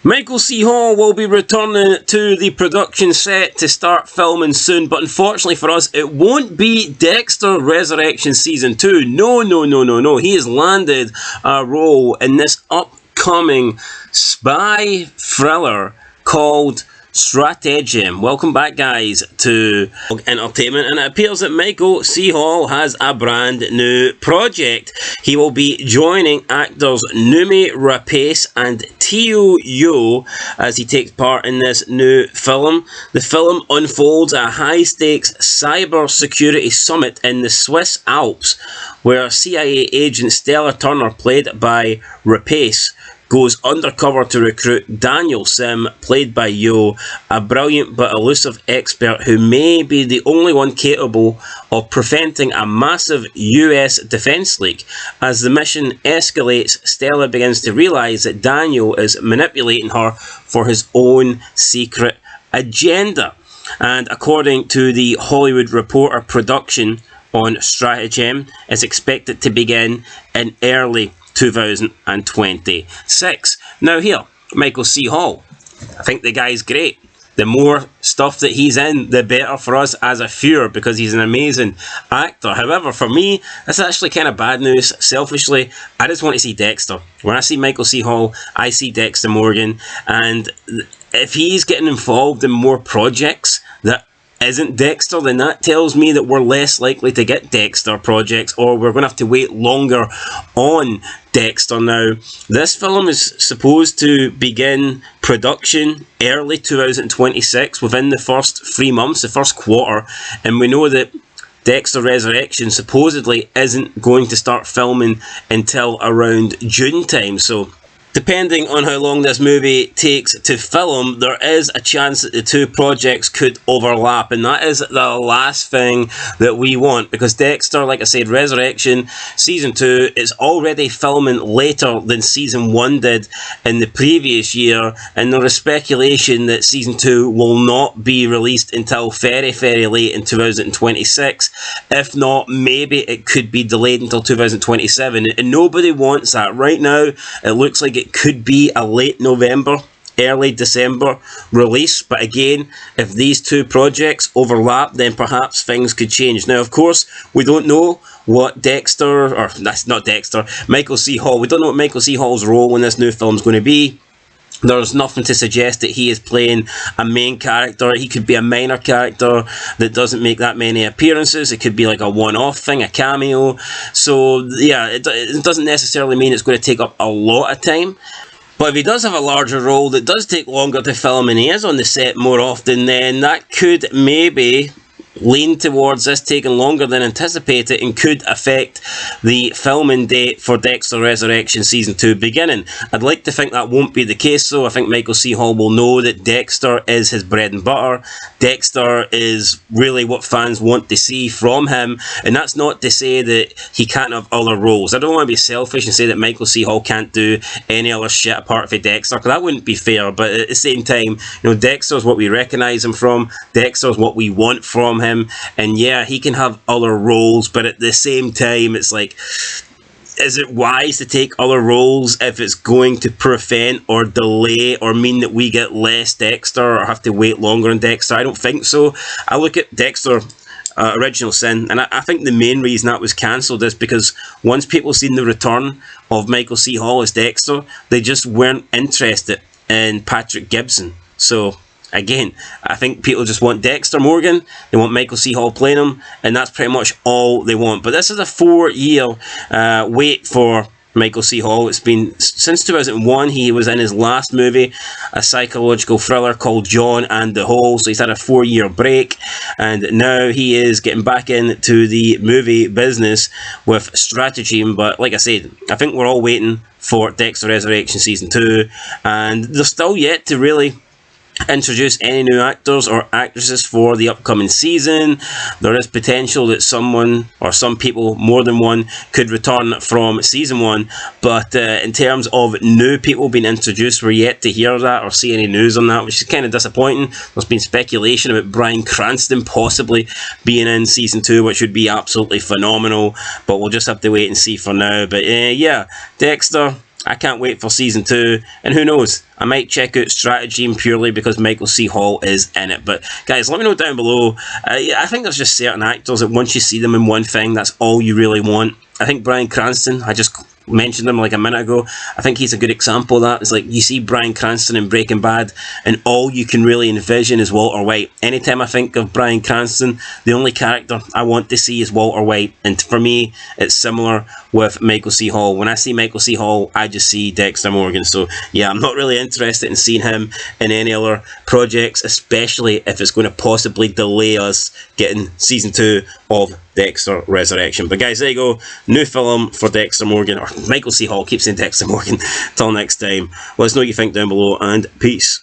Michael C. Hall will be returning to the production set to start filming soon, but unfortunately for us, it won't be Dexter Resurrection Season 2. No. He has landed a role in this upcoming spy thriller called Stratagem. Welcome back, guys, to Entertainment, and it appears that Michael C. Hall has a brand new project. He will be joining actors Noomi Rapace and Teo Yoo as he takes part in this new film. The film unfolds a high-stakes cyber security summit in the Swiss Alps, where CIA agent Stella Turner, played by Rapace, goes undercover to recruit Daniel Sim, played by Yo, a brilliant but elusive expert who may be the only one capable of preventing a massive US defense leak. As the mission escalates, Stella begins to realize that Daniel is manipulating her for his own secret agenda. And according to the Hollywood Reporter, production on Stratagem is expected to begin in early 2026. Now here, Michael C. Hall. I think the guy's great. The more stuff that he's in, the better for us as a viewer, because he's an amazing actor. However, for me, it's actually kind of bad news. Selfishly, I just want to see Dexter. When I see Michael C. Hall, I see Dexter Morgan, and if he's getting involved in more projects that isn't Dexter, then that tells me that we're less likely to get Dexter projects, or we're going to have to wait longer on Dexter. Now, this film is supposed to begin production early 2026, within the first 3 months, the first quarter, and we know that Dexter Resurrection supposedly isn't going to start filming until around June time. So depending on how long this movie takes to film, there is a chance that the two projects could overlap, and that is the last thing that we want, because Dexter, like I said, Resurrection Season 2 is already filming later than Season 1 did in the previous year, and there is speculation that Season 2 will not be released until very, very late in 2026. If not, maybe it could be delayed until 2027, and nobody wants that. Right now, it looks like it could be a late November, early December release, but again, if these two projects overlap, then perhaps things could change. Now, of course, we don't know what Dexter, or that's not Dexter, Michael C. Hall, we don't know what Michael C. Hall's role in this new film is going to be. There's nothing to suggest that he is playing a main character. He could be a minor character that doesn't make that many appearances. It could be like a one-off thing, a cameo. So, yeah, it doesn't necessarily mean it's going to take up a lot of time. But if he does have a larger role that does take longer to film, and he is on the set more often, then that could maybe lean towards this taking longer than anticipated, and could affect the filming date for Dexter Resurrection Season 2 beginning. I'd like to think that won't be the case, though. I think Michael C. Hall will know that Dexter is his bread and butter. Dexter is really what fans want to see from him, and that's not to say that he can't have other roles. I don't want to be selfish and say that Michael C. Hall can't do any other shit apart from Dexter, because that wouldn't be fair. But at the same time, you know, Dexter's what we recognise him from. Dexter's what we want from him. And yeah, he can have other roles, but at the same time, it's like, is it wise to take other roles if it's going to prevent or delay or mean that we get less Dexter or have to wait longer on Dexter? I don't think so. I look at Dexter Original Sin, and I think the main reason that was cancelled is because once people seen the return of Michael C. Hall as Dexter, they just weren't interested in Patrick Gibson. So again, I think people just want Dexter Morgan, they want Michael C. Hall playing him, and that's pretty much all they want. But this is a 4-year wait for Michael C. Hall. It's been since 2001. He was in his last movie, a psychological thriller called John and the Hole, so he's had a 4-year break, and now he is getting back into the movie business with Stratagem. But like I said, I think we're all waiting for Dexter Resurrection Season 2, and they're still yet to really introduce any new actors or actresses for the upcoming season. There is potential that someone or some people, more than one, could return from Season 1, but in terms of new people being introduced, we're yet to hear that or see any news on that, which is kind of disappointing. There's been speculation about Bryan Cranston possibly being in Season 2, which would be absolutely phenomenal, but we'll just have to wait and see for now. But yeah, Dexter, I can't wait for season 2, and who knows, I might check out Stratagem purely because Michael C. Hall is in it. But guys, let me know down below. I think there's just certain actors that once you see them in one thing, that's all you really want. I think Bryan Cranston, I just mentioned him like a minute ago. I think he's a good example of that. It's like you see Bryan Cranston in Breaking Bad, and all you can really envision is Walter White. Anytime I think of Bryan Cranston, the only character I want to see is Walter White. And for me, it's similar with Michael C. Hall. When I see Michael C. Hall, I just see Dexter Morgan. So yeah, I'm not really interested in seeing him in any other projects, especially if it's going to possibly delay us getting season 2 of Dexter Resurrection. But guys, there you go. New film for Dexter Morgan, or Michael C. Hall. Keep saying Dexter Morgan. Till next time, let us know what you think down below, and peace.